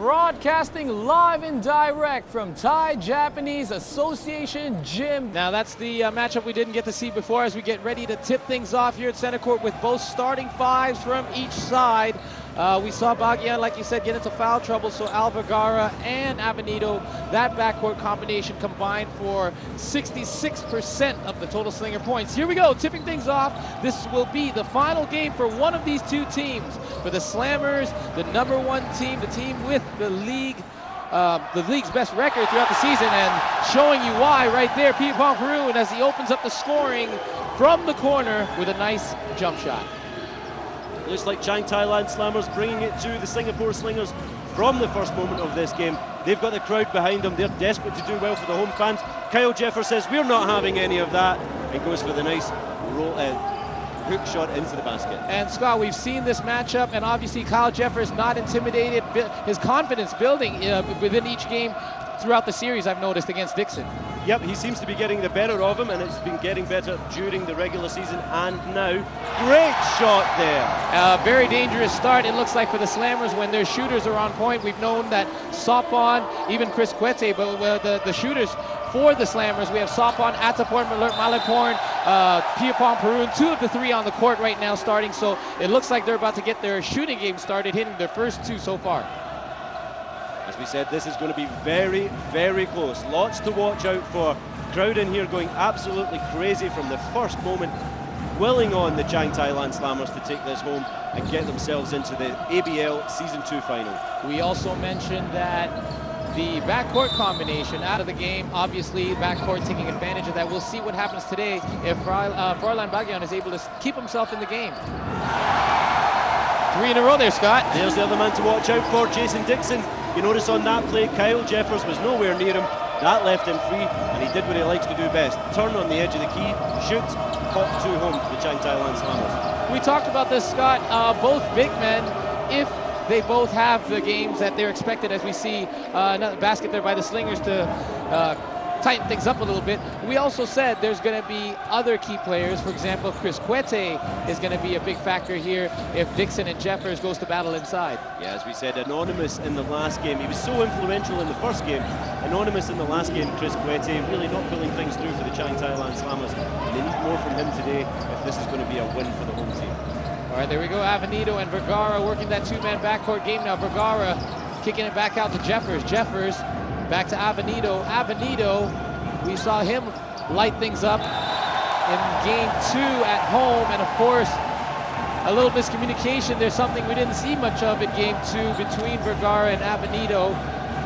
broadcasting live and direct from Thai Japanese Association Gym. Now that's the matchup we didn't get to see before as we get ready to tip things off here at center court with both starting fives from each side. We saw Baguian, like you said, get into foul trouble, so Al Vergara and Avenido, that backcourt combination combined for 66% of the total slinger points. Here we go, tipping things off. This will be the final game for one of these two teams. For the Slammers, the #1 team, the team with the league's best record throughout the season, and showing you why right there, Piapong Perun, as he opens up the scoring from the corner with a nice jump shot. Looks like Chang Thailand Slammers bringing it to the Singapore Slingers from the first moment of this game. They've got the crowd behind them. They're desperate to do well for the home fans. Kyle Jeffers says, we're not having any of that, and goes for the nice hook shot into the basket. And Scott, we've seen this matchup, and obviously Kyle Jeffers not intimidated, his confidence building within each game throughout the series, I've noticed, against Dixon. Yep, he seems to be getting the better of him, and it's been getting better during the regular season and now. Great shot there. Very dangerous start, it looks like, for the Slammers when their shooters are on point. We've known that Sopon, even Chris Kwete, but the shooters for the Slammers, we have Sopon, Ataporn, Malaporn, Piapong Perun, 2 of the 3 on the court right now starting, so it looks like they're about to get their shooting game started, hitting their first 2 so far. As we said, this is going to be very, very close. Lots to watch out for. Crowd in here going absolutely crazy from the first moment, willing on the Chang Thailand Slammers to take this home and get themselves into the ABL Season 2 final. We also mentioned that the backcourt combination out of the game, obviously backcourt taking advantage of that. We'll see what happens today if Froilan Baguian is able to keep himself in the game. 3 in a row there, Scott. There's the other man to watch out for, Jason Dixon. You notice on that play, Kyle Jeffers was nowhere near him. That left him free, and he did what he likes to do best. Turn on the edge of the key, shoot, pop 2 home for the Chang Thailand Slammers. We talked about this, Scott. Both big men, if they both have the games that they're expected, as we see another basket there by the Slingers to tighten things up a little bit. We also said there's going to be other key players. For example, Chris Kwete is going to be a big factor here if Dixon and Jeffers goes to battle inside. Yeah, as we said, anonymous in the last game. He was so influential in the first game. Anonymous in the last game, Chris Kwete, really not pulling things through for the Chang Thailand Slammers. And they need more from him today if this is going to be a win for the home team. All right, there we go. Avenido and Vergara working that 2-man backcourt game now. Vergara kicking it back out to Jeffers. Jeffers back to Avenido. Avenido, we saw him light things up in game 2 at home, and of course, a little miscommunication. There's something we didn't see much of in game 2 between Vergara and Avenido,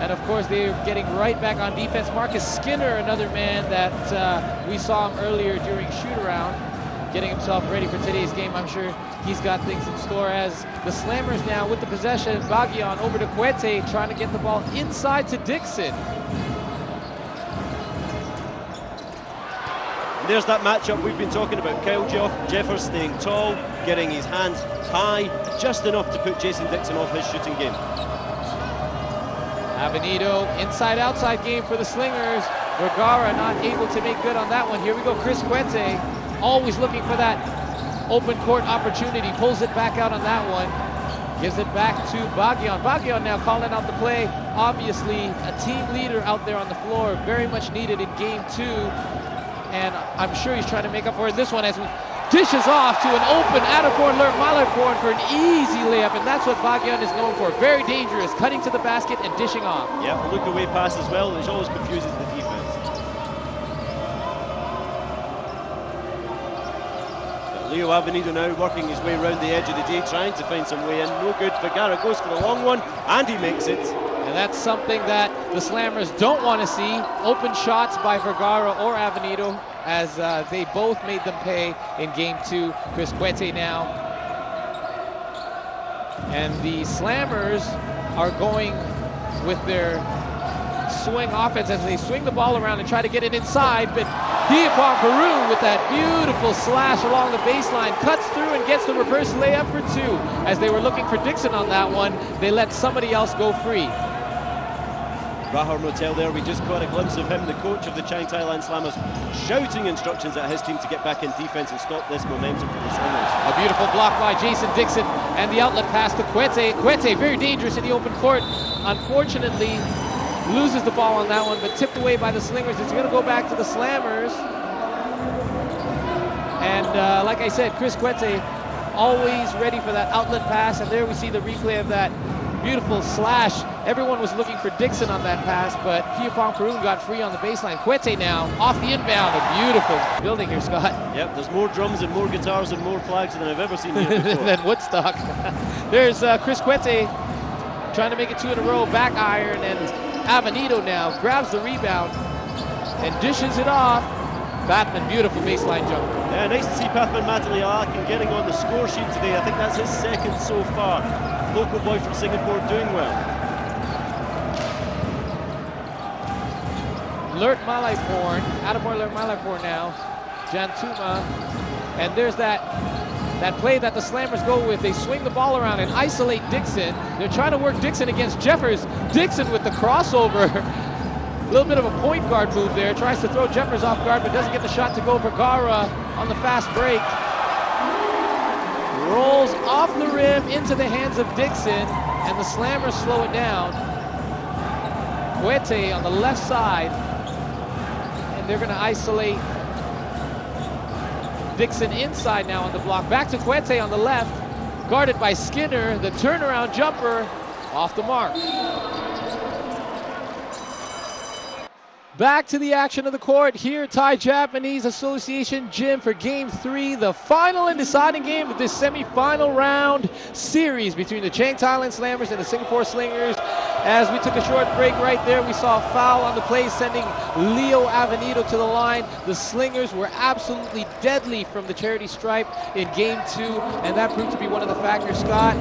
and of course they're getting right back on defense. Marcus Skinner, another man that we saw him earlier during shoot-around, getting himself ready for today's game. I'm sure he's got things in store as the Slammers now with the possession. Baguian over to Kwete, trying to get the ball inside to Dixon. There's that matchup we've been talking about. Kyle Jeffers staying tall, getting his hands high, just enough to put Jason Dixon off his shooting game. Avenido, inside-outside game for the Slingers. Vergara not able to make good on that one. Here we go, Chris Kwete, always looking for that open court opportunity. Pulls it back out on that one. Gives it back to Baguian. Baguian now calling out the play. Obviously, a team leader out there on the floor, very much needed in game 2. And I'm sure he's trying to make up for it this one as he dishes off to an open Ataporn Malaporn for an easy layup, and that's what Baguian is known for. Very dangerous, cutting to the basket and dishing off. Yeah, look away pass as well, which always confuses the defense. But Leo Avenido now working his way around the edge of the day, trying to find some way in. No good. Vergara goes for the long one, and he makes it. And that's something that the Slammers don't want to see. Open shots by Vergara or Avenido, as they both made them pay in game 2. Chris Kwete now. And the Slammers are going with their swing offense as they swing the ball around and try to get it inside, but Piapong Perun with that beautiful slash along the baseline cuts through and gets the reverse layup for 2. As they were looking for Dixon on that one, they let somebody else go free. Rahar Motel there, we just caught a glimpse of him, the coach of the Chang Thailand Slammers, shouting instructions at his team to get back in defense and stop this momentum for the Slingers. A beautiful block by Jason Dixon And the outlet pass to Quete. Quete, very dangerous in the open court. Unfortunately, loses the ball on that one, but tipped away by the Slingers. It's going to go back to the Slammers. And like I said, Chris Quete always ready for that outlet pass. And there we see the replay of that beautiful slash. Everyone was looking for Dixon on that pass, but mp4 got free on the baseline. Quete now off the inbound. A beautiful building here, Scott. Yep, there's more drums and more guitars and more flags than I've ever seen here before. Than Woodstock. There's Chris Quete trying to make it 2 in a row, back iron, and Avenido now grabs the rebound and dishes it off. Batman, beautiful baseline jump. Yeah, nice to see Pathman Mataliakin getting on the score sheet today. I think that's his second so far. Local boy from Singapore doing well. Lert Malaiporn, Adamor Lert Malaiporn now. Jantuma, and there's that play that the Slammers go with. They swing the ball around and isolate Dixon. They're trying to work Dixon against Jeffers. Dixon with the crossover. A little bit of a point guard move there. Tries to throw Jeffers off guard, but doesn't get the shot to go. Vergara on the fast break. Rolls off the rim into the hands of Dixon, and the Slammers slow it down. Quete on the left side, and they're going to isolate Dixon inside now on the block. Back to Quete on the left, guarded by Skinner. The turnaround jumper off the mark. Back to the action of the court here at Thai Japanese Association Gym for Game 3, the final and deciding game of this semi-final round series between the Chang Thailand Slammers and the Singapore Slingers. As we took a short break right there, we saw a foul on the play, sending Leo Avenido to the line. The Slingers were absolutely deadly from the charity stripe in Game 2, and that proved to be one of the factors, Scott,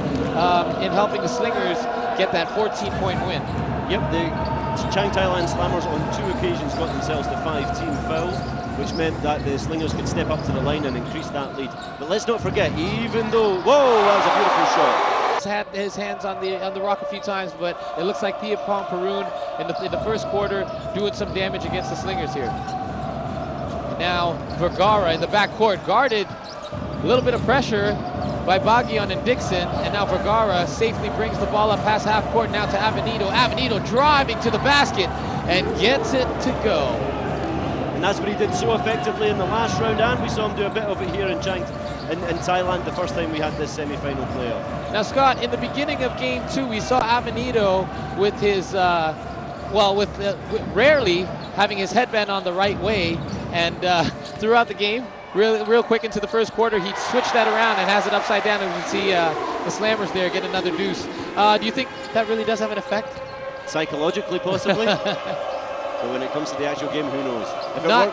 in helping the Slingers get that 14-point win. Yep, the Chang Thailand Slammers on 2 occasions got themselves to 5 team fouls, which meant that the Slingers could step up to the line and increase that lead. But let's not forget, even though, whoa, that was a beautiful shot. He's had his hands on the rock a few times, but it looks like mp4 in the first quarter doing some damage against the Slingers here. And now Vergara in the backcourt, guarded, a little bit of pressure by Baguion and Dixon, and now Vergara safely brings the ball up past half court now to Avenido. Avenido driving to the basket and gets it to go. And that's what he did so effectively in the last round, and we saw him do a bit of it here in Thailand the first time we had this semi-final playoff. Now, Scott, in the beginning of Game 2, we saw Avenido with his, rarely having his headband on the right way, and throughout the game, real quick into the first quarter, he switched that around and has it upside down, and we can see the Slammers there get another deuce. Do you think that really does have an effect? Psychologically, possibly. But when it comes to the actual game, who knows?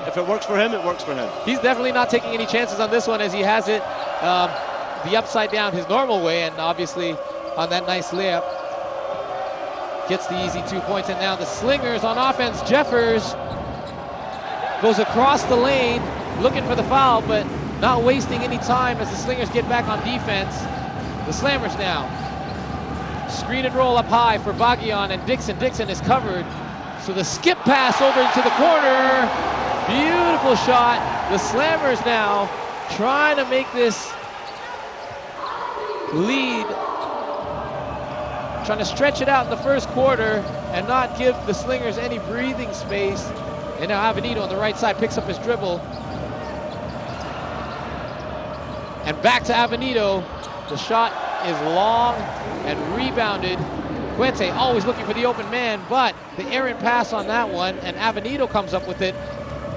If it works for him, it works for him. He's definitely not taking any chances on this one, as he has it the upside down his normal way, and obviously on that nice layup gets the easy 2 points. And now the Slingers on offense. Jeffers goes across the lane looking for the foul, but not wasting any time as the Slingers get back on defense. The Slammers now screen and roll up high for Baguion and Dixon. Dixon is covered, so the skip pass over into the corner. Beautiful shot. The Slammers now trying to make this lead, trying to stretch it out in the first quarter and not give the Slingers any breathing space. And now Avenido on the right side picks up his dribble. And back to Avenido. The shot is long and rebounded. Quete always looking for the open man, but the errant pass on that one, and Avenido comes up with it.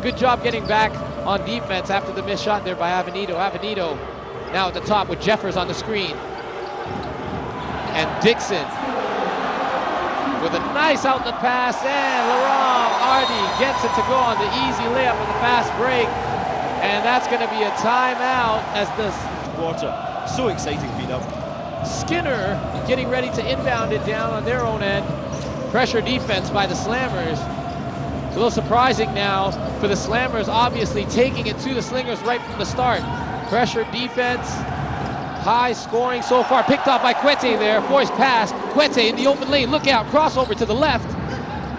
Good job getting back on defense after the missed shot there by Avenido. Avenido now at the top with Jeffers on the screen. And Dixon with a nice outlet pass, and Laurent Hardy gets it to go on the easy layup with a fast break. And that's going to be a timeout as this quarter. So exciting beat up. Skinner getting ready to inbound it down on their own end. Pressure defense by the Slammers. A little surprising now for the Slammers, obviously taking it to the Slingers right from the start. Pressure defense, high scoring so far. Picked off by Quete there, forced pass. Quete in the open lane, look out, crossover to the left.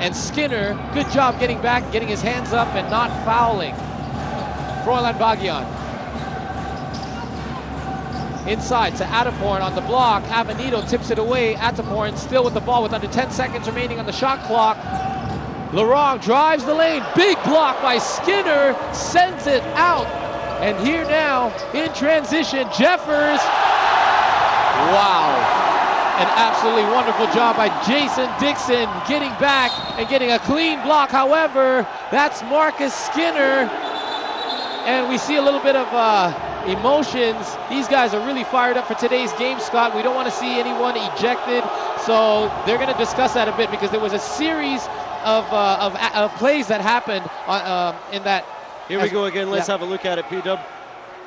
And Skinner, good job getting back, getting his hands up and not fouling. Froilan Baguion inside to Ataporn on the block. Avenito tips it away. Ataporn still with the ball with under 10 seconds remaining on the shot clock. Laurent drives the lane. Big block by Skinner. Sends it out. And here now, in transition, Jeffers. Wow. An absolutely wonderful job by Jason Dixon getting back and getting a clean block. However, that's Marcus Skinner. And we see a little bit of emotions. These guys are really fired up for today's game, Scott. We don't want to see anyone ejected. So they're going to discuss that a bit because there was a series of plays that happened in that. Here we go again. Let's have a look at it, P-Dub.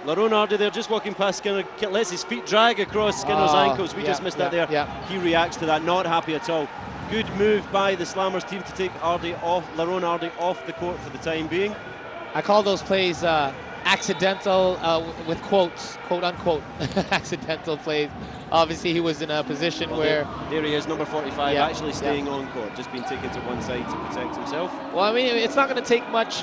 Laurent Hardy there just walking past Skinner, lets his feet drag across Skinner's ankles. We just missed that there. He reacts to that, not happy at all. Good move by the Slammers team to take Laurent Hardy off the court for the time being. I call those plays accidental, with quotes, quote unquote, accidental plays. Obviously he was in a position where... There he is, number 45, actually staying on court, just being taken to one side to protect himself. Well, I mean, it's not going to take much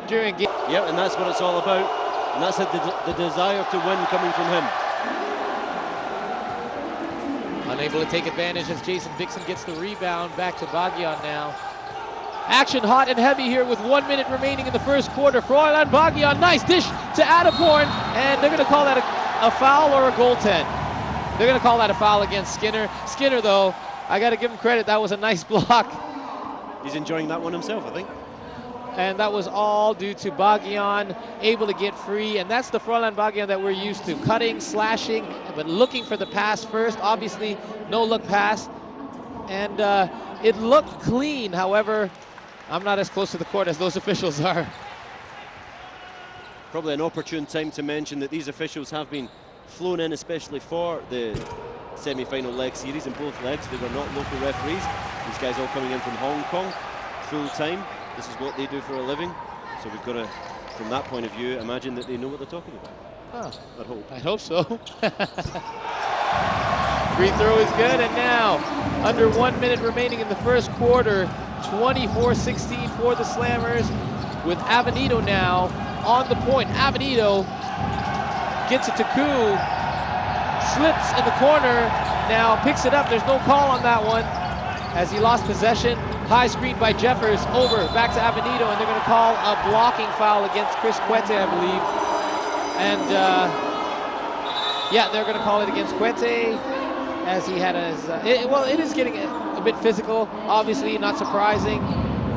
during a game. Yep, and that's what it's all about. And that's the desire to win coming from him. Unable to take advantage as Jason Dixon gets the rebound. Back to Baguian now. Action hot and heavy here with 1 minute remaining in the first quarter. Froilan Baguian, nice dish to Ataporn, and they're going to call that a foul or a goaltend. They're going to call that a foul against Skinner. Skinner, though, I got to give him credit. That was a nice block. He's enjoying that one himself, I think. And that was all due to Baguian able to get free, and that's the Froilan Baguian that we're used to. Cutting, slashing, but looking for the pass first. Obviously, no look pass. And it looked clean. However, I'm not as close to the court as those officials are. Probably an opportune time to mention that these officials have been flown in especially for the semi-final leg series. In both legs, they were not local referees. These guys all coming in from Hong Kong, full time. This is what they do for a living. So we've got to, from that point of view, imagine that they know what they're talking about. Oh, I'd hope. I hope so. Free throw is good, and now, under 1 minute remaining in the first quarter, 24-16 for the Slammers, with Avenito now on the point. Avenito gets it to Koo, slips in the corner, now picks it up. There's no call on that one as he lost possession. High screen by Jeffers, over, back to Avenito, and they're going to call a blocking foul against Chris Quete, I believe. And yeah, they're going to call it against Quete, as he had his, well, it is getting a bit physical, obviously, not surprising.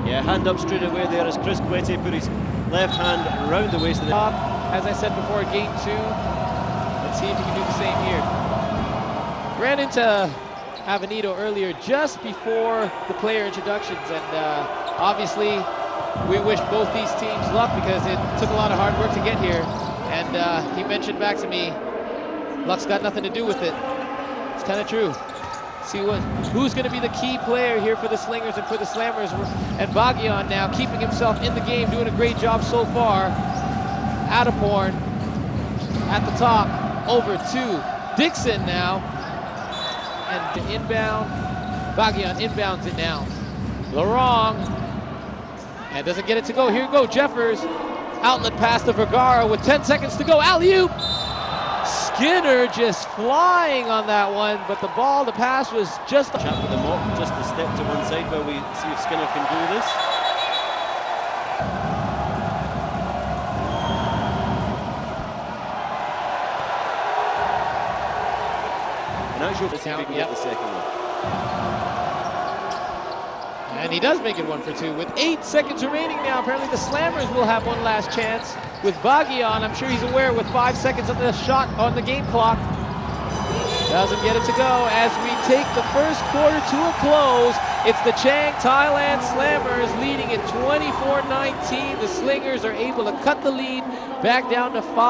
Yeah, hand up straight away there as Chris Quete put his left hand around the waist of the... As I said before, game 2, let's see if he can do the same here. Ran into Avenito earlier just before the player introductions, and obviously we wish both these teams luck because it took a lot of hard work to get here, and he mentioned back to me, luck's got nothing to do with it. It's kind of true. See who's going to be the key player here for the Slingers and for the Slammers, and Baguian now keeping himself in the game, doing a great job so far. Ataporn at the top, over to Dixon now. And inbound, Baguian inbounds it now. Laurent, and doesn't get it to go. Here we go, Jeffers. Outlet pass to Vergara with 10 seconds to go. Alley-oop! Skinner just flying on that one, but the ball, the pass was just... Chat with the mop, just a step to one side while we see if Skinner can do this. The second one. And he does make it 1 for 2 with 8 seconds remaining now. Apparently the Slammers will have one last chance with Baguian. I'm sure he's aware with 5 seconds on the shot on the game clock. Doesn't get it to go as we take the first quarter to a close. It's the Chang Thailand Slammers leading at 24-19. The Slingers are able to cut the lead back down to 5.